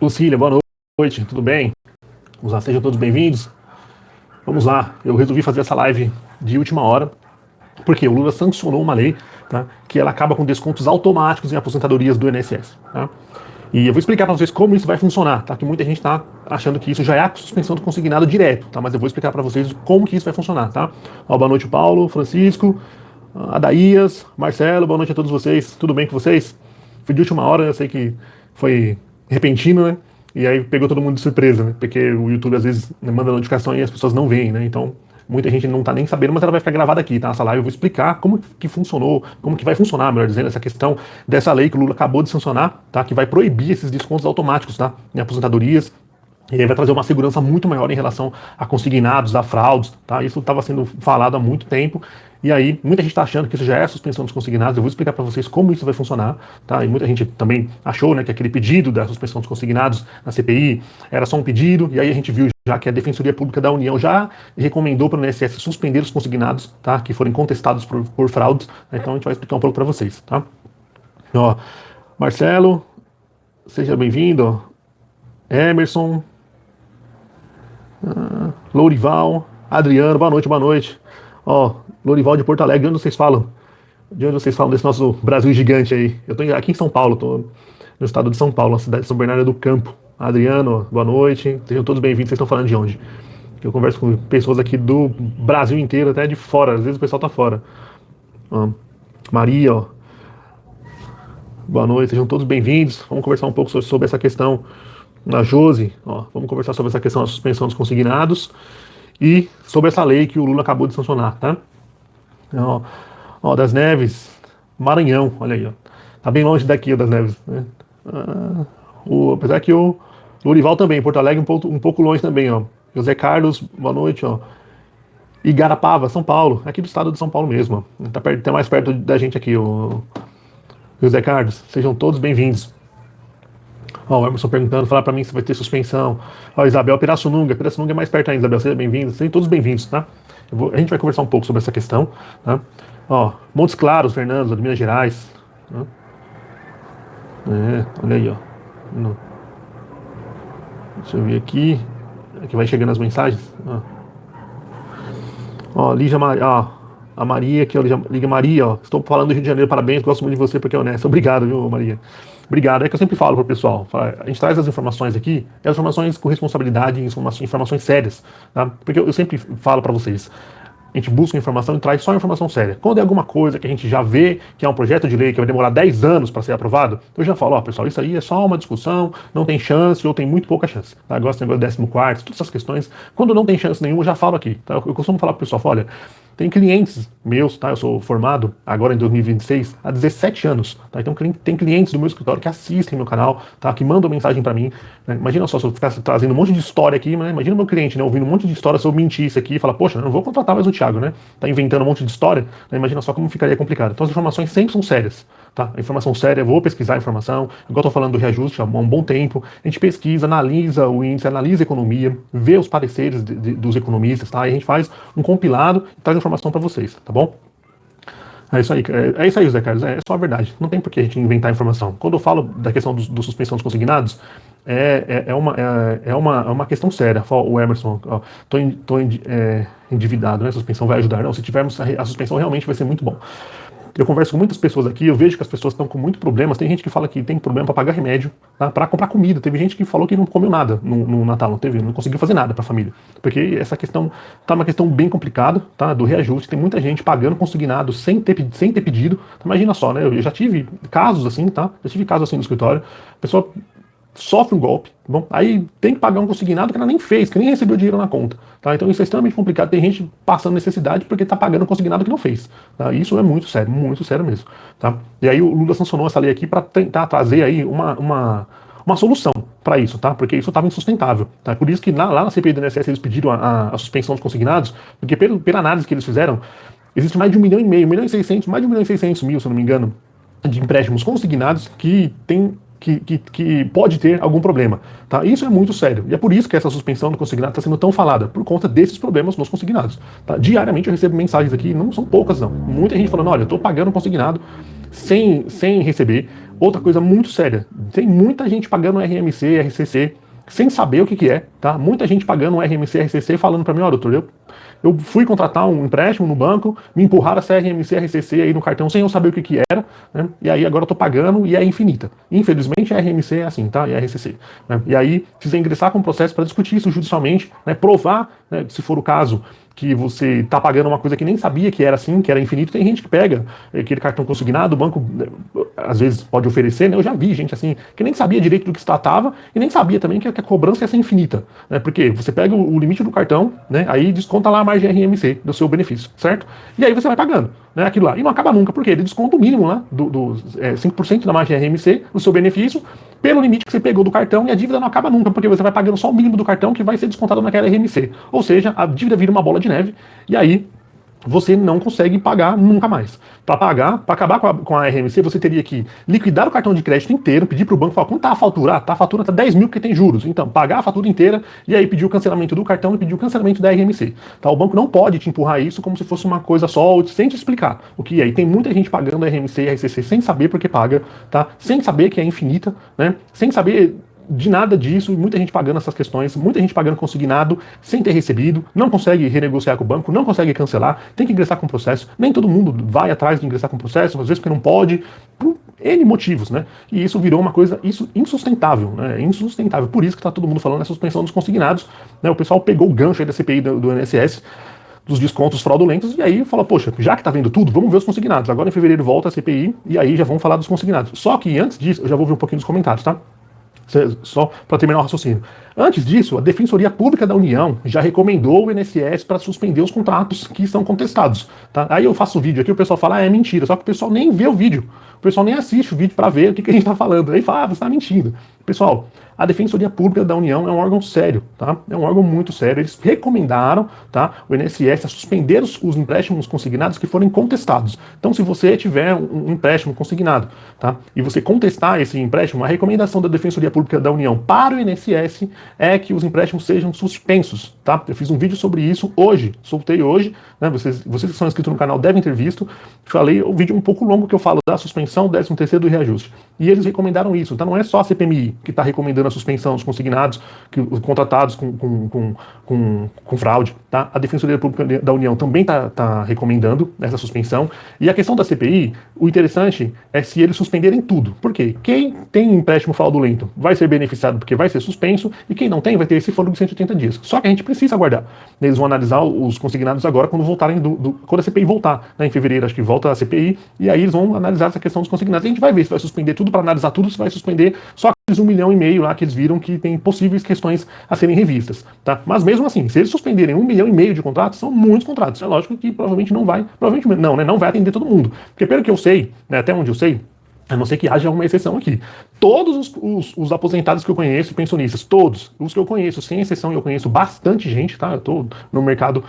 Lucília, boa noite, tudo bem? Vamos lá, sejam todos bem-vindos. Vamos lá, eu resolvi fazer essa live de última hora, porque o Lula sancionou uma lei, tá, que ela acaba com descontos automáticos em aposentadorias do INSS. Tá? E eu vou explicar para vocês como isso vai funcionar, tá? Que muita gente está achando que isso já é a suspensão do consignado direto, tá? Mas eu vou explicar para vocês como que isso vai funcionar, tá? Ó, boa noite, Paulo, Francisco, Adaías, Marcelo, boa noite a todos vocês. Tudo bem com vocês? Foi de última hora, eu sei que foi repentino, né? E aí pegou todo mundo de surpresa, né? Porque o YouTube às vezes manda notificação e as pessoas não veem, né? Então, muita gente não tá nem sabendo, mas ela vai ficar gravada aqui, tá? Essa live eu vou explicar como que funcionou, como que vai funcionar, melhor dizendo, essa questão dessa lei que o Lula acabou de sancionar, tá? Que vai proibir esses descontos automáticos, tá? Em aposentadorias. E aí vai trazer uma segurança muito maior em relação a consignados, a fraudes, tá? Isso estava sendo falado há muito tempo. E aí, muita gente está achando que isso já é a suspensão dos consignados. Eu vou explicar para vocês como isso vai funcionar, tá? E muita gente também achou, né, que aquele pedido da suspensão dos consignados na CPI era só um pedido. E aí a gente viu já que a Defensoria Pública da União já recomendou para o INSS suspender os consignados, tá? Que forem contestados por fraudes. Então a gente vai explicar um pouco para vocês, tá? Ó, Marcelo, seja bem-vindo. Emerson, Lourival, Adriano, boa noite, boa noite. Ó, Lourival de Porto Alegre, de onde vocês falam? De onde vocês falam desse nosso Brasil gigante aí? Eu tô aqui em São Paulo, tô no estado de São Paulo, na cidade de São Bernardo do Campo. Adriano, boa noite. Sejam todos bem-vindos. Vocês estão falando de onde? Eu converso com pessoas aqui do Brasil inteiro, até de fora. Às vezes o pessoal tá fora. Ó, Maria, ó. Boa noite, sejam todos bem-vindos. Vamos conversar um pouco sobre essa questão. A Josi, ó, vamos conversar sobre essa questão da suspensão dos consignados e sobre essa lei que o Lula acabou de sancionar, tá? Ó, ó, Das Neves, Maranhão, olha aí, ó. Tá bem longe daqui, ó, Das Neves, né? Apesar que o Lourival também, Porto Alegre um pouco longe também, ó. José Carlos, boa noite, ó. Igarapava, São Paulo, aqui do estado de São Paulo mesmo, ó. Tá mais perto da gente aqui, o José Carlos. Sejam todos bem-vindos. Ó, o Emerson perguntando, falar pra mim se vai ter suspensão. Ó, Isabel Pirassununga é mais perto ainda, Isabel, seja bem-vindo. Sejam todos bem-vindos, tá? A gente vai conversar um pouco sobre essa questão, tá? Ó, Montes Claros, Fernando, de Minas Gerais. Tá? Olha aí, ó. Deixa eu ver aqui. Aqui vai chegando as mensagens. Ó, Lígia Maria, ó. A Maria aqui, ó, Liga Maria, ó. Estou falando do Rio de Janeiro, parabéns, gosto muito de você porque é honesto. Obrigado, viu, Maria? Obrigado. É que eu sempre falo pro pessoal, a gente traz as informações aqui, as informações com responsabilidade, informações sérias, tá? Porque eu sempre falo para vocês, a gente busca informação e traz só informação séria. Quando é alguma coisa que a gente já vê que é um projeto de lei que vai demorar 10 anos para ser aprovado, eu já falo, ó, pessoal, isso aí é só uma discussão, não tem chance ou tem muito pouca chance. Tá? Eu gosto do negócio do 14º, todas essas questões. Quando não tem chance nenhuma, eu já falo aqui. Tá? Eu costumo falar pro pessoal, olha, tem clientes meus, tá? Eu sou formado agora em 2026 há 17 anos, tá? Então tem clientes do meu escritório que assistem meu canal, tá? Que mandam mensagem para mim. Né? Imagina só se eu ficasse trazendo um monte de história aqui, né? Imagina o meu cliente, né? Ouvindo um monte de história se eu mentisse aqui e falar, poxa, eu não vou contratar mais o Thiago, né? Tá inventando um monte de história, né? Imagina só como ficaria complicado. Então as informações sempre são sérias, tá? A informação séria, eu vou pesquisar a informação, igual eu tô falando do reajuste há um bom tempo, a gente pesquisa, analisa o índice, analisa a economia, vê os pareceres dos economistas, tá? E a gente faz um compilado e traz informação para vocês, tá bom? É isso aí, José Carlos, é só a verdade. Não tem por que a gente inventar informação. Quando eu falo da questão do suspensão dos consignados, é uma questão séria. O Emerson, ó, tô endividado, né? A suspensão vai ajudar. Não, se tivermos a suspensão, realmente vai ser muito bom. Eu converso com muitas pessoas aqui, eu vejo que as pessoas estão com muitos problemas. Tem gente que fala que tem problema para pagar remédio, tá? Para comprar comida. Teve gente que falou que não comeu nada no Natal, não conseguiu fazer nada para a família. Porque essa questão tá uma questão bem complicada, tá? Do reajuste. Tem muita gente pagando consignado sem ter pedido. Imagina só, né? Eu já tive casos assim, tá? Já tive casos assim no escritório. A pessoa sofre um golpe, bom, aí tem que pagar um consignado que ela nem fez, que nem recebeu dinheiro na conta, tá? Então isso é extremamente complicado, tem gente passando necessidade porque tá pagando um consignado que não fez, tá? Isso é muito sério mesmo, tá? E aí o Lula sancionou essa lei aqui para tentar trazer aí uma solução para isso, tá? Porque isso estava insustentável, tá? Por isso que lá na CPI do INSS eles pediram a suspensão dos consignados, porque pela análise que eles fizeram, existe mais de 1,5 milhão, 1,6 milhão, mais de 1,6 milhão, se eu não me engano, de empréstimos consignados que tem que pode ter algum problema. Tá? Isso é muito sério. E é por isso que essa suspensão do consignado está sendo tão falada, por conta desses problemas nos consignados. Tá? Diariamente eu recebo mensagens aqui, não são poucas não. Muita gente falando, olha, eu estou pagando consignado sem receber. Outra coisa muito séria, tem muita gente pagando RMC, RCC, sem saber o que é, tá? Muita gente pagando um RMC, RCC falando para mim, ó, doutor, eu fui contratar um empréstimo no banco, me empurraram essa RMC, RCC aí no cartão sem eu saber o que era, né? E aí agora eu tô pagando e é infinita. Infelizmente a RMC é assim, tá? E a RCC. Né? E aí precisa ingressar com um processo para discutir isso judicialmente, né? Provar, né, se for o caso, que você está pagando uma coisa que nem sabia que era assim, que era infinito. Tem gente que pega aquele cartão consignado, o banco às vezes pode oferecer, né? Eu já vi gente assim, que nem sabia direito do que se tratava e nem sabia também que a cobrança ia ser infinita, né? Porque você pega o limite do cartão, né? Aí desconta lá a margem RMC do seu benefício, certo? E aí você vai pagando, né? Aquilo lá. E não acaba nunca, porque ele desconta o mínimo lá, 5% da margem RMC do seu benefício, pelo limite que você pegou do cartão, e a dívida não acaba nunca, porque você vai pagando só o mínimo do cartão que vai ser descontado naquela RMC. Ou seja, a dívida vira uma bola de neve, e aí você não consegue pagar nunca mais. Para acabar com a RMC, você teria que liquidar o cartão de crédito inteiro, pedir para o banco, falar, quanto tá a fatura? Ah, a fatura tá 10 mil porque tem juros. Então, pagar a fatura inteira e aí pedir o cancelamento do cartão e pedir o cancelamento da RMC. Tá? O banco não pode te empurrar isso como se fosse uma coisa só, sem te explicar o que é. E tem muita gente pagando a RMC e a RCC sem saber porque paga, tá? Sem saber que é infinita, né? Sem saber de nada disso, e muita gente pagando essas questões, muita gente pagando consignado sem ter recebido, não consegue renegociar com o banco, não consegue cancelar, tem que ingressar com o processo. Nem todo mundo vai atrás de ingressar com o processo, às vezes porque não pode, por N motivos, né? E isso virou uma coisa insustentável, né? Insustentável. Por isso que tá todo mundo falando da suspensão dos consignados, né? O pessoal pegou o gancho aí da CPI do INSS, dos descontos fraudulentos, e aí fala, poxa, já que tá vendo tudo, vamos ver os consignados. Agora em fevereiro volta a CPI, e aí já vamos falar dos consignados. Só que antes disso, eu já vou ver um pouquinho dos comentários, tá? Só para terminar o raciocínio. Antes disso, a Defensoria Pública da União já recomendou o INSS para suspender os contratos que são contestados. Tá? Aí eu faço o vídeo aqui, o pessoal fala, é mentira, só que o pessoal nem vê o vídeo. O pessoal nem assiste o vídeo para ver o que a gente está falando. Aí fala, você está mentindo. Pessoal, a Defensoria Pública da União é um órgão sério, tá? É um órgão muito sério. Eles recomendaram, tá, o INSS a suspender os empréstimos consignados que forem contestados. Então, se você tiver um empréstimo consignado, tá, e você contestar esse empréstimo, a recomendação da Defensoria Pública da União para o INSS é que os empréstimos sejam suspensos, tá? Eu fiz um vídeo sobre isso hoje, soltei hoje, né? Vocês que são inscritos no canal devem ter visto. Falei um vídeo um pouco longo que eu falo da suspensão, 13º e reajuste. E eles recomendaram isso. Então, não é só a CPMI que está recomendando a suspensão dos consignados, contratados com fraude, tá? A Defensoria Pública da União também tá recomendando essa suspensão. E a questão da CPI, o interessante é se eles suspenderem tudo. Por quê? Quem tem empréstimo fraudulento vai ser beneficiado porque vai ser suspenso, e quem não tem vai ter esse fôlego de 180 dias. Só que a gente precisa aguardar. Eles vão analisar os consignados agora quando voltarem quando a CPI voltar, né? Em fevereiro acho que volta a CPI, e aí eles vão analisar essa questão dos consignados. A gente vai ver se vai suspender tudo para analisar tudo, se vai suspender só aqueles 1,5 milhão lá que eles viram que tem possíveis questões a serem revistas, tá? Mas mesmo assim, se eles suspenderem 1,5 milhão de contratos, são muitos contratos. É lógico que provavelmente não vai atender todo mundo. Porque pelo que eu sei, né, até onde eu sei, a não ser que haja uma exceção aqui. Todos os aposentados que eu conheço, pensionistas, todos os que eu conheço, sem exceção, eu conheço bastante gente, tá? Eu tô no mercado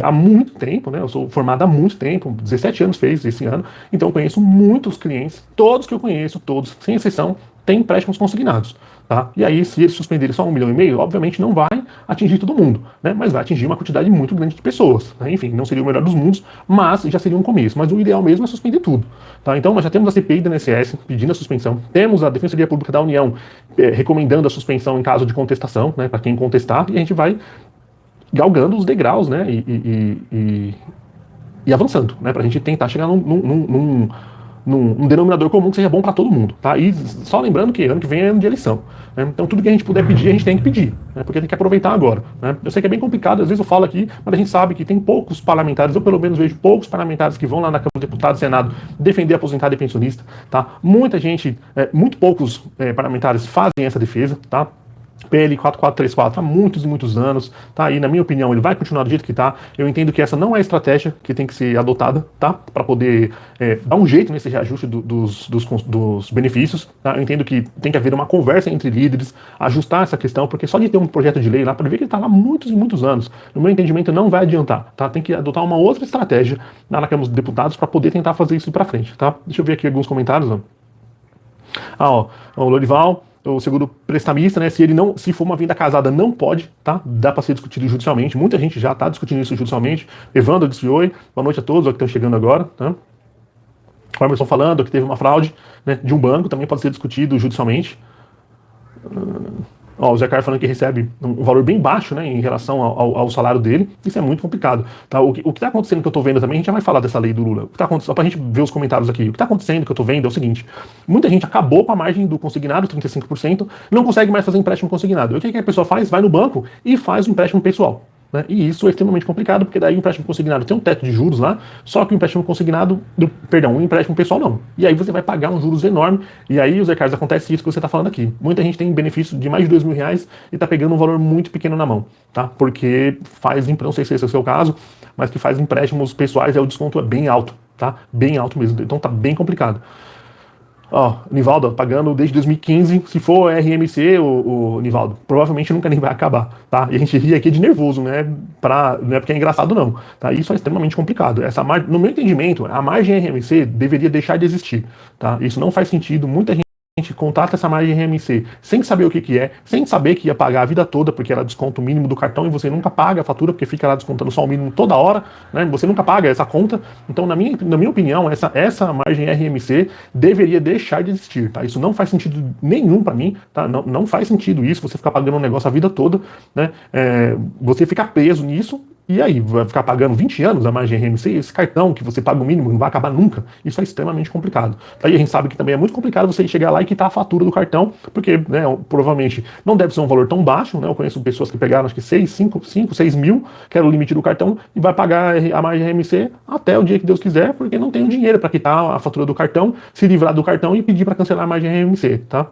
há muito tempo, né? Eu sou formado há muito tempo, 17 anos fez esse ano, então eu conheço muitos clientes, todos que eu conheço, todos, sem exceção, têm empréstimos consignados. Tá? E aí, se eles suspenderem só 1,5 milhão, obviamente não vai atingir todo mundo, né? Mas vai atingir uma quantidade muito grande de pessoas, né? Enfim, não seria o melhor dos mundos, mas já seria um começo. Mas o ideal mesmo é suspender tudo, tá? Então nós já temos a CPI da INSS pedindo a suspensão, temos a Defensoria Pública da União recomendando a suspensão em caso de contestação, né? Para quem contestar, e a gente vai galgando os degraus, né? E avançando, né? Para a gente tentar chegar num denominador comum que seja bom para todo mundo, tá? E só lembrando que ano que vem é ano de eleição, né? Então tudo que a gente puder pedir, a gente tem que pedir, né? Porque tem que aproveitar agora, né? Eu sei que é bem complicado, às vezes eu falo aqui, mas a gente sabe que tem poucos parlamentares, eu pelo menos vejo poucos parlamentares que vão lá na Câmara dos Deputados e Senado defender aposentado e pensionista, tá? Muita gente, muito poucos parlamentares fazem essa defesa, tá? PL 4434 há muitos e muitos anos, tá? E na minha opinião ele vai continuar do jeito que tá. Eu entendo que essa não é a estratégia que tem que ser adotada, tá? Para poder dar um jeito nesse reajuste dos benefícios, tá? Eu entendo que tem que haver uma conversa entre líderes, ajustar essa questão, porque só de ter um projeto de lei lá, para ver que ele tá lá há muitos e muitos anos, no meu entendimento não vai adiantar, tá? Tem que adotar uma outra estratégia na Câmara dos Deputados para poder tentar fazer isso para frente, tá? Deixa eu ver aqui alguns comentários, ó. Ó, o Lorival, o seguro prestamista, né? Se for uma venda casada, não pode, tá? Dá para ser discutido judicialmente. Muita gente já está discutindo isso judicialmente. Evandro disse oi, boa noite a todos, ó, que estão chegando agora, tá? O Emerson falando que teve uma fraude, né, de um banco, também pode ser discutido judicialmente. Ó, o Zé Carlos falando que recebe um valor bem baixo, né, em relação ao salário dele. Isso é muito complicado. Tá? O que está acontecendo que eu estou vendo também, a gente já vai falar dessa lei do Lula. O que tá acontecendo, só para a gente ver os comentários aqui. O que está acontecendo que eu estou vendo é o seguinte: muita gente acabou com a margem do consignado, 35%, não consegue mais fazer empréstimo consignado. O que a pessoa faz? Vai no banco e faz o empréstimo pessoal. Né? E isso é extremamente complicado, porque daí o empréstimo consignado tem um teto de juros lá, só que o empréstimo consignado, o empréstimo pessoal não. E aí você vai pagar um juros enorme, e aí, Zé Carlos, acontece isso que você está falando aqui. Muita gente tem benefício de mais de R$ 2.000 e está pegando um valor muito pequeno na mão, tá? Porque não sei se esse é o seu caso, mas que faz empréstimos pessoais, o desconto é bem alto, tá? Bem alto mesmo, então tá bem complicado. Ó, Nivaldo, pagando desde 2015, se for RMC, o Nivaldo, provavelmente nunca nem vai acabar, tá? E a gente ri aqui de nervoso, né? Não é porque é engraçado, não, tá? Isso é extremamente complicado. No meu entendimento, a margem RMC deveria deixar de existir, tá? Isso não faz sentido, muita gente contrata essa margem RMC sem saber o que é, sem saber que ia pagar a vida toda, porque ela desconta o mínimo do cartão e você nunca paga a fatura, porque fica lá descontando só o mínimo toda hora, né? Você nunca paga essa conta. Então, na minha opinião, essa margem RMC deveria deixar de existir, tá? Isso não faz sentido nenhum para mim, tá? Não faz sentido isso, você ficar pagando um negócio a vida toda, né? Você ficar preso nisso. E aí, vai ficar pagando 20 anos a margem RMC, esse cartão que você paga o mínimo não vai acabar nunca. Isso é extremamente complicado. Aí a gente sabe que também é muito complicado você chegar lá e quitar a fatura do cartão, porque, né, provavelmente não deve ser um valor tão baixo, né? Eu conheço pessoas que pegaram acho que 6 mil, que era o limite do cartão, e vai pagar a margem RMC até o dia que Deus quiser, porque não tem o dinheiro para quitar a fatura do cartão, se livrar do cartão e pedir para cancelar a margem RMC, tá?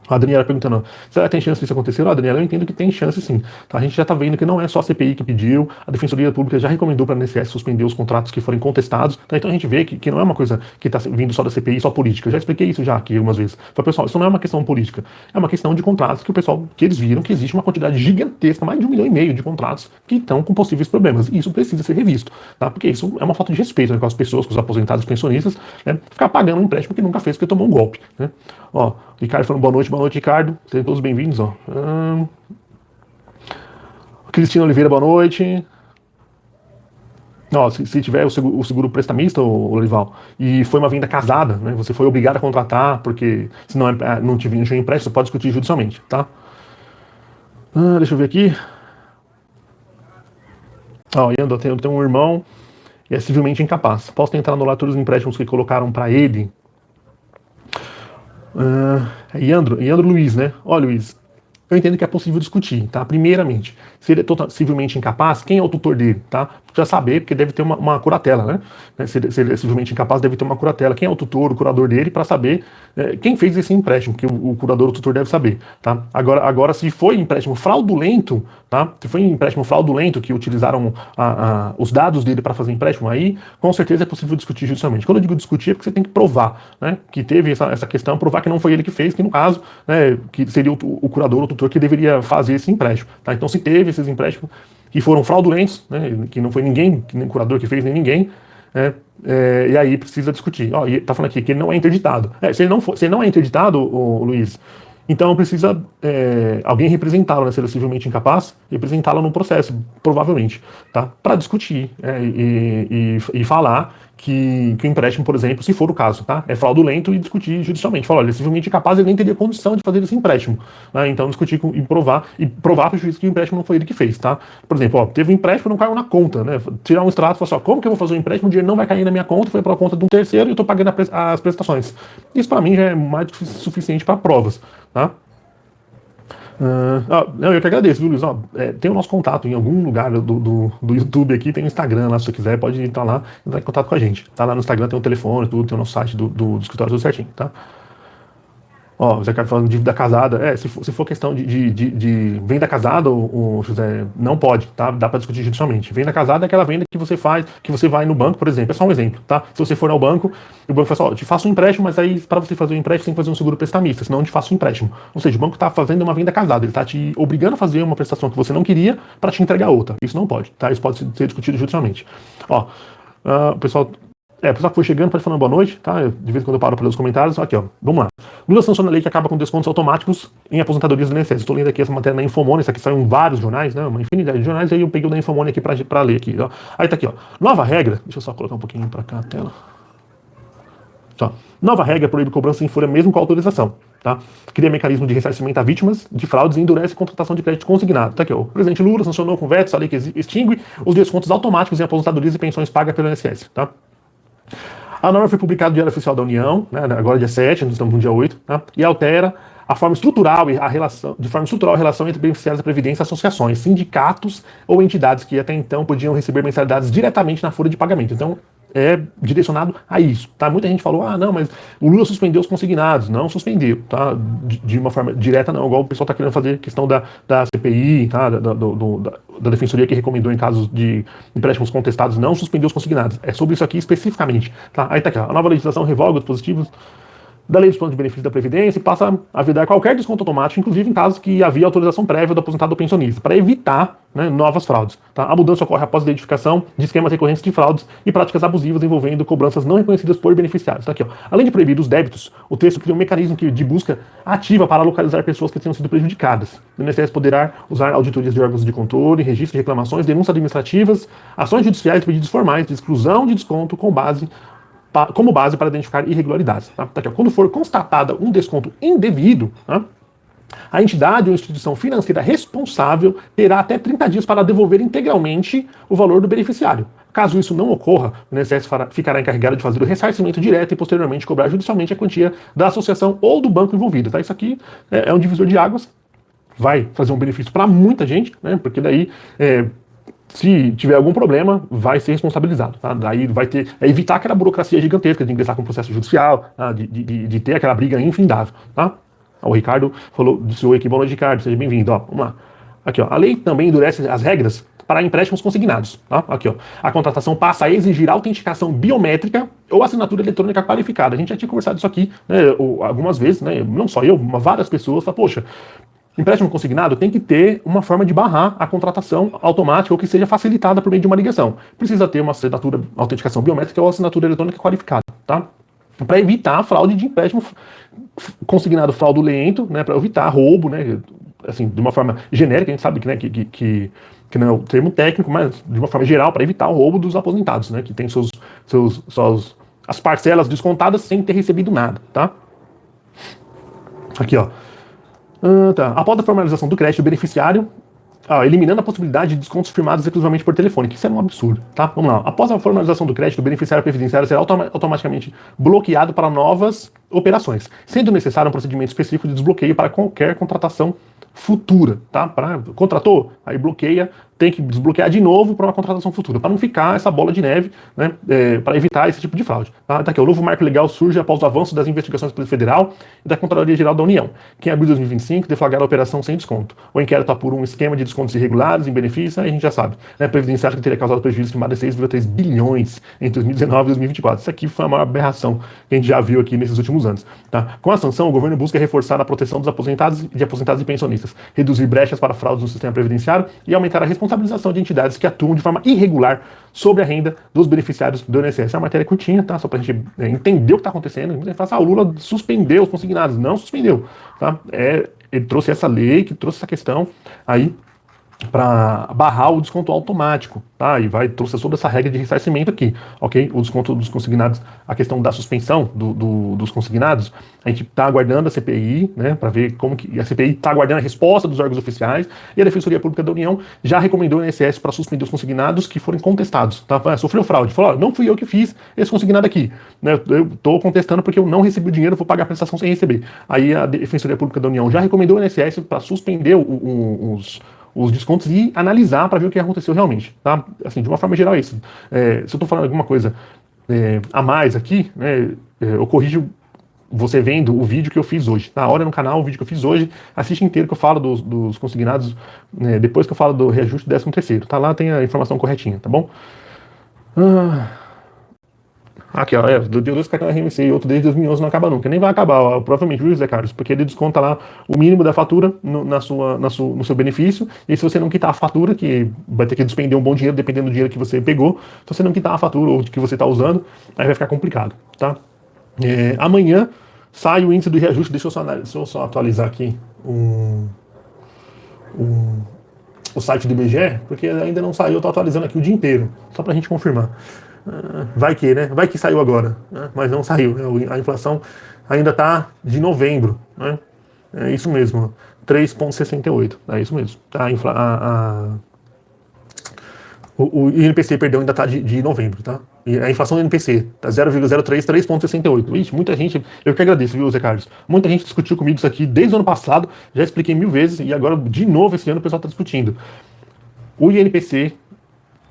A Daniela perguntando, será que tem chance disso acontecer? Não, Daniela, eu entendo que tem chance sim. Tá? A gente já está vendo que não é só a CPI que pediu, a Defensoria Pública já recomendou para a INSS suspender os contratos que forem contestados. Tá? Então a gente vê que não é uma coisa que está vindo só da CPI, só política. Eu já expliquei isso já aqui algumas vezes. Falei, pessoal, isso não é uma questão política, é uma questão de contratos que eles viram que existe uma quantidade gigantesca, mais de 1,5 milhão de contratos que estão com possíveis problemas. E isso precisa ser revisto, tá? Porque isso é uma falta de respeito, né, com as pessoas, com os aposentados, pensionistas, né? Ficar pagando um empréstimo que nunca fez porque tomou um golpe, né? Ó, Ricardo falando boa noite, Ricardo. Sejam todos bem-vindos, ó. Cristina Oliveira, boa noite. Ó, se tiver o seguro prestamista, o Lorival, e foi uma venda casada, né? Você foi obrigado a contratar, porque se não tiver empréstimo, você pode discutir judicialmente, tá? Deixa eu ver aqui. Ó, eu tenho um irmão e é civilmente incapaz. Posso tentar anular todos os empréstimos que colocaram para ele? Iandro Luiz, né? Ó, Luiz, eu entendo que é possível discutir, tá? Primeiramente, se ele é civilmente incapaz, quem é o tutor dele, tá? Precisa saber, porque deve ter uma curatela, né? Se ele é civilmente incapaz, deve ter uma curatela. Quem é o tutor, o curador dele, para saber quem fez esse empréstimo, que o curador, o tutor deve saber, tá? Agora, se foi empréstimo fraudulento, tá? Se foi empréstimo fraudulento que utilizaram os dados dele para fazer empréstimo, aí com certeza é possível discutir judicialmente. Quando eu digo discutir, é porque você tem que provar, né? Que teve essa questão, provar que não foi ele que fez, que no caso, né, que seria o curador, o tutor que deveria fazer esse empréstimo, tá? Então, se teve esses empréstimos que foram fraudulentos, né, que não foi ninguém, nem o curador que fez, nem ninguém, e aí precisa discutir. Ó, e tá falando aqui que ele não é interditado. Se ele não é interditado, Luiz, então precisa alguém representá-lo, né, se ele é civilmente incapaz, representá-lo no processo, provavelmente, tá? Para discutir e falar que o empréstimo, por exemplo, se for o caso, tá? É fraudulento e discutir judicialmente. Falar, olha, civilmente incapaz, ele nem teria condição de fazer esse empréstimo, né? Então discutir e provar para o juiz que o empréstimo não foi ele que fez, tá? Por exemplo, ó, teve um empréstimo, não caiu na conta, né? Tirar um extrato e falar assim, ó, como que eu vou fazer um empréstimo, o dinheiro não vai cair na minha conta, foi para a conta de um terceiro e eu estou pagando as prestações. Isso para mim já é mais que suficiente para provas, tá? Eu que agradeço, viu, Luiz? Tem o nosso contato em algum lugar do YouTube aqui, tem o Instagram lá, se você quiser, pode entrar lá, entrar em contato com a gente. Tá lá no Instagram, tem o telefone, tudo, tem o nosso site do escritório, tudo certinho, tá? Ó, o Zé Carlos falando de dívida casada. Se for questão de venda casada, o José, não pode, tá? Dá para discutir judicialmente. Venda casada é aquela venda que você faz, que você vai no banco, por exemplo. É só um exemplo, tá? Se você for ao banco, o banco fala assim, ó, te faço um empréstimo, mas aí para você fazer o empréstimo, você tem que fazer um seguro prestamista, senão eu te faço um empréstimo. Ou seja, o banco tá fazendo uma venda casada, ele tá te obrigando a fazer uma prestação que você não queria para te entregar outra. Isso não pode, tá? Isso pode ser discutido judicialmente. Ó, o pessoal O pessoal que foi chegando, pode falar boa noite, tá? De vez em quando eu paro para ler os comentários. Aqui, ó. Vamos lá. Lula sanciona a lei que acaba com descontos automáticos em aposentadorias do INSS. Estou lendo aqui essa matéria na Infomone, isso aqui saiu em vários jornais, né? Uma infinidade de jornais, aí eu peguei o da Infomone aqui para ler aqui, ó. Aí tá aqui, ó. Nova regra. Deixa eu só colocar um pouquinho para cá a tela. Tá. Nova regra proíbe cobrança em folha mesmo com autorização. Tá? Cria mecanismo de ressarcimento a vítimas de fraudes e endurece a contratação de crédito consignado. Tá aqui, ó. O presidente Lula sancionou com vetos a lei que extingue os descontos automáticos em aposentadorias e pensões pagas pelo INSS. Tá? A norma foi publicada no Diário Oficial da União, né, agora dia 7, nós estamos no dia 8, tá? E altera a forma estrutural e a relação entre beneficiários da Previdência e associações, sindicatos ou entidades que até então podiam receber mensalidades diretamente na folha de pagamento. Então, é direcionado a isso, tá? Muita gente falou, não, mas o Lula suspendeu os consignados. Não suspendeu, tá? De uma forma direta não, igual o pessoal tá querendo fazer questão da CPI, tá? Da Defensoria que recomendou em casos de empréstimos contestados, não suspendeu os consignados. É sobre isso aqui especificamente, tá? Aí tá aqui, ó, a nova legislação revoga os dispositivos da Lei dos Planos de Benefícios da Previdência e passa a vedar qualquer desconto automático, inclusive em casos que havia autorização prévia do aposentado ou pensionista, para evitar, né, novas fraudes. Tá? A mudança ocorre após a identificação de esquemas recorrentes de fraudes e práticas abusivas envolvendo cobranças não reconhecidas por beneficiários. Tá aqui, ó. Além de proibir os débitos, o texto cria um mecanismo de busca ativa para localizar pessoas que tenham sido prejudicadas. O INSS poderá usar auditorias de órgãos de controle, registro de reclamações, denúncias administrativas, ações judiciais e pedidos formais de exclusão de desconto como base para identificar irregularidades. Tá? Tá aqui, ó. Quando for constatada um desconto indevido, tá? A entidade ou instituição financeira responsável terá até 30 dias para devolver integralmente o valor do beneficiário. Caso isso não ocorra, o INSS ficará encarregado de fazer o ressarcimento direto e posteriormente cobrar judicialmente a quantia da associação ou do banco envolvido. Tá? Isso aqui é um divisor de águas, vai fazer um benefício para muita gente, né? Porque daí se tiver algum problema, vai ser responsabilizado. Tá? Daí vai ter. Evitar aquela burocracia gigantesca de ingressar com processo judicial, tá? de ter aquela briga infindável. Tá? O Ricardo falou, disse oi aqui, boa noite, Ricardo, seja bem-vindo. Vamos lá. Aqui, ó. A lei também endurece as regras para empréstimos consignados. Tá? Aqui, ó. A contratação passa a exigir autenticação biométrica ou assinatura eletrônica qualificada. A gente já tinha conversado isso aqui, né, algumas vezes, né, não só eu, mas várias pessoas falam, poxa, empréstimo consignado tem que ter uma forma de barrar a contratação automática ou que seja facilitada por meio de uma ligação. Precisa ter uma assinatura, autenticação biométrica ou assinatura eletrônica qualificada, tá? Para evitar a fraude de empréstimo consignado fraudulento, né? Para evitar roubo, né? Assim, de uma forma genérica, a gente sabe que, né, que não é o termo técnico, mas de uma forma geral, para evitar o roubo dos aposentados, né? Que tem as parcelas descontadas sem ter recebido nada, tá? Aqui, ó. Tá. Após a formalização do crédito, o beneficiário, eliminando a possibilidade de descontos firmados exclusivamente por telefone, que isso é um absurdo, tá? Vamos lá. Após a formalização do crédito, o beneficiário previdenciário será automaticamente bloqueado para novas operações, sendo necessário um procedimento específico de desbloqueio para qualquer contratação futura, tá? Contratou, aí bloqueia, tem que desbloquear de novo para uma contratação futura, para não ficar essa bola de neve, né? Para evitar esse tipo de fraude. Tá aqui, o novo marco legal surge após o avanço das investigações da Polícia Federal e da Controladoria Geral da União, que em abril de 2025 deflagraram a operação sem desconto. O inquérito apura um esquema de descontos irregulares em benefício, aí a gente já sabe, né? Previdenciário que teria causado prejuízo estimado de 6,3 bilhões entre 2019 e 2024. Isso aqui foi a maior aberração que a gente já viu aqui nesses últimos anos. Tá? Com a sanção, o governo busca reforçar a proteção dos aposentados e pensionistas, reduzir brechas para fraudes no sistema previdenciário e aumentar a responsabilização de entidades que atuam de forma irregular sobre a renda dos beneficiários do INSS. É uma matéria curtinha, tá? Só para a gente entender o que está acontecendo. Muita gente fala, o Lula suspendeu os consignados. Não suspendeu. Tá? Ele trouxe essa lei, que trouxe essa questão aí para barrar o desconto automático, tá? E trouxe toda essa regra de ressarcimento aqui, ok? O desconto dos consignados, a questão da suspensão dos consignados, a gente está aguardando a CPI, né, para ver como que a CPI está aguardando a resposta dos órgãos oficiais e a Defensoria Pública da União já recomendou ao INSS para suspender os consignados que forem contestados, tá? Sofreu fraude, falou, não fui eu que fiz esse consignado aqui, né? Eu estou contestando porque eu não recebi o dinheiro, vou pagar a prestação sem receber. Aí a Defensoria Pública da União já recomendou ao INSS para suspender os descontos e analisar para ver o que aconteceu realmente, tá? Assim, de uma forma geral é isso. Se eu estou falando alguma coisa a mais aqui, né, eu corrijo você vendo o vídeo que eu fiz hoje. Tá? Olha no canal o vídeo que eu fiz hoje, assiste inteiro que eu falo dos consignados, depois que eu falo do reajuste do 13º. Tá lá, tem a informação corretinha, tá bom? Aqui, ó, deu dois cartões RMC e outro desde 2011 não acaba nunca. Nem vai acabar, ó, provavelmente, viu, Zé Carlos? Porque ele desconta lá o mínimo da fatura no seu benefício. E se você não quitar a fatura, que vai ter que despender um bom dinheiro, dependendo do dinheiro que você pegou, se você não quitar a fatura ou que você está usando, aí vai ficar complicado, tá? Amanhã sai o índice do reajuste. Deixa eu só atualizar aqui um, o site do IBGE, porque ainda não saiu, eu tô atualizando aqui o dia inteiro, só pra gente confirmar. Vai que, né? Vai que saiu agora, né? Mas não saiu, né? A inflação ainda tá de novembro, né? É isso mesmo, 3,68, é isso mesmo. Tá? O INPC, perdão, ainda tá de novembro, tá? E a inflação do INPC tá 0,03, 3,68. Ixi, muita gente, eu que agradeço, viu, Zé Carlos? Muita gente discutiu comigo isso aqui desde o ano passado, já expliquei 1000 vezes, e agora, de novo, esse ano o pessoal tá discutindo. O INPC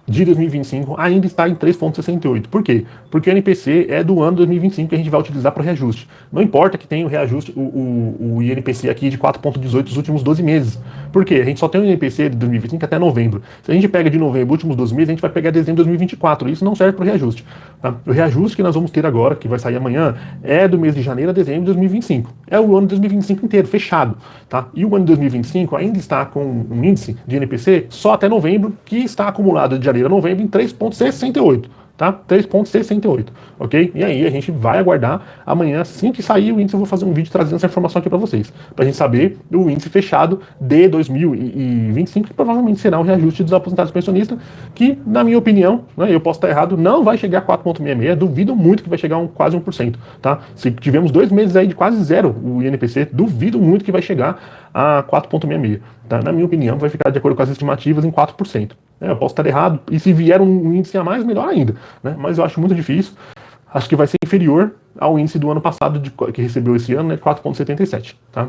de 2025 ainda está em 3,68. Por quê? Porque o NPC é do ano 2025 que a gente vai utilizar para o reajuste. Não importa que tenha o reajuste, o INPC aqui de 4,18 dos últimos 12 meses. Por quê? A gente só tem o INPC de 2025 até novembro. Se a gente pega de novembro, últimos 12 meses, a gente vai pegar dezembro de 2024. Isso não serve para o reajuste. Tá? O reajuste que nós vamos ter agora, que vai sair amanhã, é do mês de janeiro a dezembro de 2025. É o ano de 2025 inteiro, fechado. Tá? E o ano de 2025 ainda está com um índice de INPC só até novembro, que está acumulado de janeiro a novembro em 3,68. Tá? 3,68, ok? E aí a gente vai aguardar amanhã, assim que sair o índice, eu vou fazer um vídeo trazendo essa informação aqui para vocês, para a gente saber o índice fechado de 2025, que provavelmente será um reajuste dos aposentados pensionistas, que, na minha opinião, né, eu posso estar errado, não vai chegar a 4,66, duvido muito que vai chegar a quase 1%, tá? Se tivemos 2 meses aí de quase zero o INPC, duvido muito que vai chegar a 4,66, tá? Na minha opinião, vai ficar de acordo com as estimativas em 4%. Eu posso estar errado, e se vier um índice a mais, melhor ainda, né? Mas eu acho muito difícil. Acho que vai ser inferior ao índice do ano passado, que recebeu esse ano, né, 4,77, tá?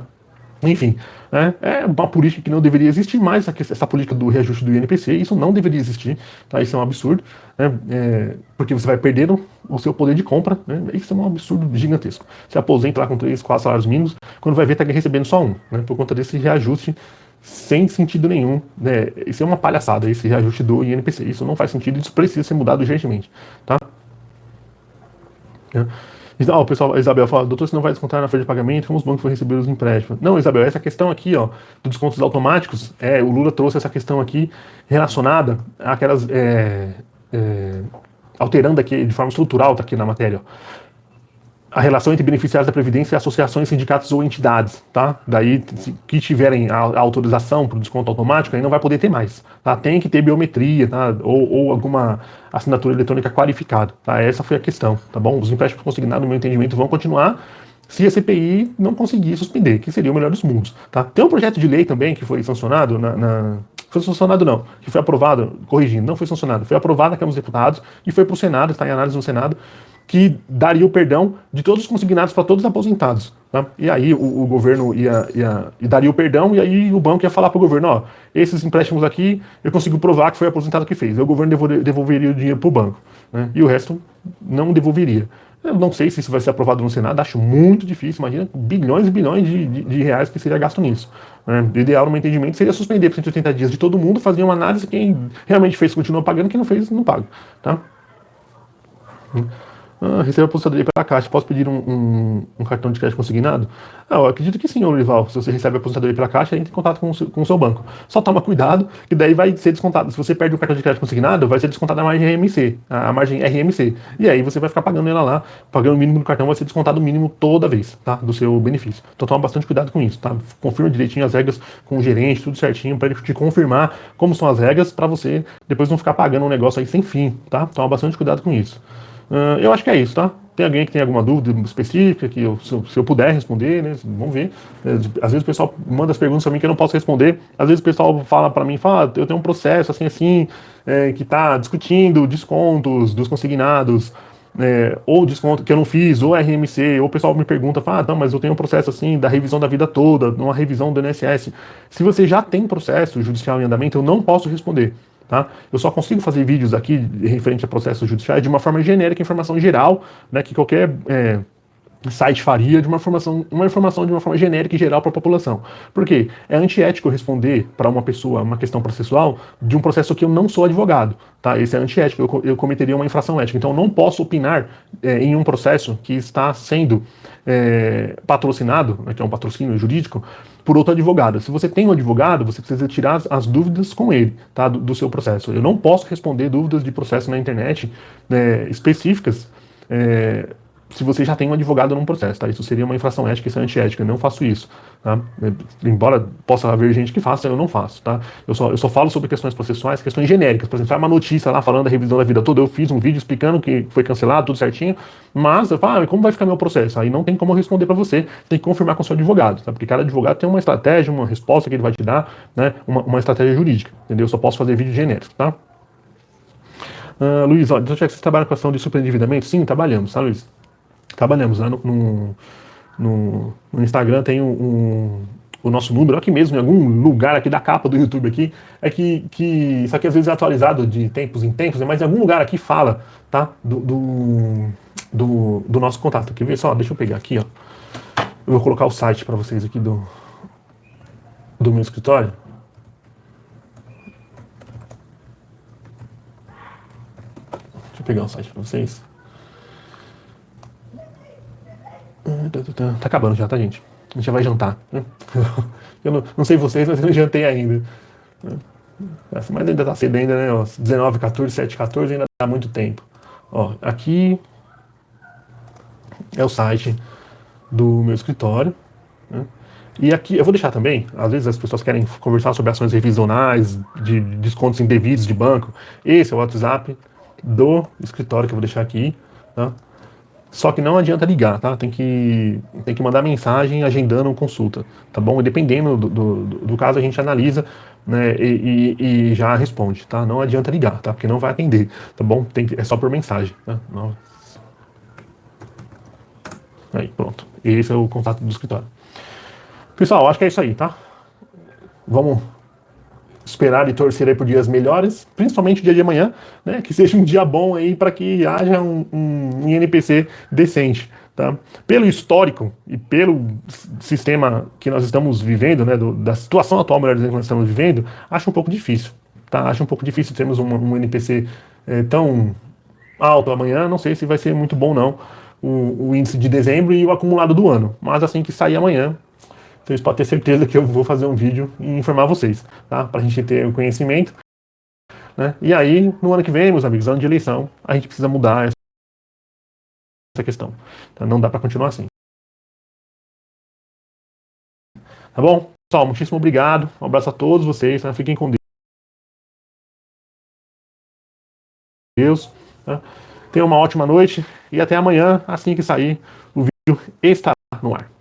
Enfim, né, é uma política que não deveria existir, mas essa política do reajuste do INPC, isso não deveria existir, tá? Isso é um absurdo, né? Porque você vai perdendo o seu poder de compra, né? Isso é um absurdo gigantesco. Você aposenta lá com 3, 4 salários mínimos, quando vai ver, está recebendo só um, né? Por conta desse reajuste sem sentido nenhum, né? Isso é uma palhaçada, esse reajuste do INPC. Isso não faz sentido, isso precisa ser mudado urgentemente, tá? O pessoal, a Isabel fala, doutor, você não vai descontar na folha de pagamento, como os bancos vão receber os empréstimos? Não, Isabel, essa questão aqui, ó, dos descontos automáticos, o Lula trouxe essa questão aqui relacionada àquelas, alterando aqui de forma estrutural, tá aqui na matéria, ó, a relação entre beneficiários da Previdência e associações, sindicatos ou entidades, tá? Daí, que tiverem a autorização para o desconto automático, aí não vai poder ter mais, tá? Tem que ter biometria, tá? Ou alguma assinatura eletrônica qualificada, tá? Essa foi a questão, tá bom? Os empréstimos consignados, no meu entendimento, vão continuar se a CPI não conseguir suspender, que seria o melhor dos mundos, tá? Tem um projeto de lei também que foi sancionado foi sancionado não, que foi aprovado, corrigindo, não foi sancionado, foi aprovado na Câmara dos Deputados e foi para o Senado, está em análise no Senado, que daria o perdão de todos os consignados para todos os aposentados. Tá? E aí o governo e daria o perdão, e aí o banco ia falar para o governo, ó, esses empréstimos aqui eu consigo provar que foi o aposentado que fez. Aí o governo devolveria o dinheiro para o banco, né? E o resto não devolveria. Eu não sei se isso vai ser aprovado no Senado, acho muito difícil, imagina bilhões e bilhões de reais que seria gasto nisso. Né? O ideal, no meu entendimento, seria suspender por 180 dias de todo mundo, fazer uma análise, quem realmente fez continua pagando, quem não fez não paga. Tá? Recebo a aposentadoria pela Caixa, posso pedir um cartão de crédito consignado? Eu acredito que sim, Olival. Se você recebe a aposentadoria pela Caixa, entre em contato com o seu banco. Só toma cuidado, que daí vai ser descontado. Se você perde um cartão de crédito consignado, vai ser descontado a margem RMC, a margem RMC. E aí você vai ficar pagando ela lá, pagando o mínimo do cartão, vai ser descontado o mínimo toda vez, tá? Do seu benefício. Então toma bastante cuidado com isso, tá? Confirma direitinho as regras com o gerente, tudo certinho, para ele te confirmar como são as regras, para você depois não ficar pagando um negócio aí sem fim, tá? Toma bastante cuidado com isso. Eu acho que é isso, tá? Tem alguém que tem alguma dúvida específica que se eu puder responder, né? Vamos ver. Às vezes o pessoal manda as perguntas para mim que eu não posso responder. Às vezes o pessoal fala para mim, eu tenho um processo assim, que está discutindo descontos dos consignados, ou desconto que eu não fiz, ou RMC, ou o pessoal me pergunta, não, mas eu tenho um processo assim da revisão da vida toda, uma revisão do INSS. Se você já tem processo judicial em andamento, eu não posso responder. Tá? Eu só consigo fazer vídeos aqui referente a processos judiciais de uma forma genérica, informação geral, né, que qualquer site faria de uma informação de uma forma genérica e geral para a população. Por quê? É antiético responder para uma pessoa uma questão processual de um processo que eu não sou advogado. Tá? Esse é antiético, eu cometeria uma infração ética. Então eu não posso opinar em um processo que está sendo patrocinado, né, que é um patrocínio jurídico, por outro advogado. Se você tem um advogado, você precisa tirar as dúvidas com ele, tá, do seu processo. Eu não posso responder dúvidas de processo na internet específicas se você já tem um advogado num processo, tá? Isso seria uma infração ética, isso é antiética, eu não faço isso, tá? Embora possa haver gente que faça, eu não faço, tá? Eu só falo sobre questões processuais, questões genéricas, por exemplo, sai uma notícia lá falando da revisão da vida toda, eu fiz um vídeo explicando que foi cancelado, tudo certinho, mas eu falo, como vai ficar meu processo? Aí não tem como eu responder para você, tem que confirmar com o seu advogado, tá? Porque cada advogado tem uma estratégia, uma resposta que ele vai te dar, né? Uma estratégia jurídica, entendeu? Eu só posso fazer vídeo genérico, tá? Luiz, ó, então, já que vocês trabalham com a questão de superendividamento? Sim, trabalhamos, tá, Luiz? Trabalhamos lá no Instagram, tem o nosso número, aqui mesmo, em algum lugar aqui da capa do YouTube aqui, é que isso aqui às vezes é atualizado de tempos em tempos, mas em algum lugar aqui fala, tá, do nosso contato. Quer ver só? Deixa eu pegar aqui, ó. Eu vou colocar o site para vocês aqui do meu escritório. Deixa eu pegar o site para vocês. Tá acabando já, tá, gente? A gente já vai jantar, né? Eu não sei vocês, mas eu não jantei ainda. Mas ainda tá cedo ainda, né? Ó, 19, 14, 7, 14, ainda dá muito tempo. Ó, aqui é o site do meu escritório, né? E aqui, eu vou deixar também, às vezes as pessoas querem conversar sobre ações revisionais, de descontos indevidos de banco. Esse é o WhatsApp do escritório que eu vou deixar aqui, tá? Só que não adianta ligar, tá? Tem que mandar mensagem agendando consulta, tá bom? E dependendo do caso, a gente analisa, né, e já responde, tá? Não adianta ligar, tá? Porque não vai atender, tá bom? É só por mensagem, tá? Aí, pronto. Esse é o contato do escritório. Pessoal, acho que é isso aí, tá? Vamos esperar e torcer aí por dias melhores, principalmente o dia de amanhã, né? Que seja um dia bom aí para que haja um INPC decente, tá? Pelo histórico e pelo sistema que nós estamos vivendo, né? Da situação atual, melhor dizendo, que nós estamos vivendo, acho um pouco difícil, tá? Acho um pouco difícil termos um INPC tão alto amanhã. Não sei se vai ser muito bom, não, o índice de dezembro e o acumulado do ano. Mas assim que sair amanhã, vocês podem ter certeza que eu vou fazer um vídeo e informar vocês, tá? Pra gente ter o conhecimento, né? E aí, no ano que vem, meus amigos, ano de eleição, a gente precisa mudar essa questão. Tá? Não dá para continuar assim. Tá bom? Pessoal, muitíssimo obrigado. Um abraço a todos vocês, tá? Fiquem com Deus. Tá? Tenham uma ótima noite e até amanhã, assim que sair, o vídeo estará no ar.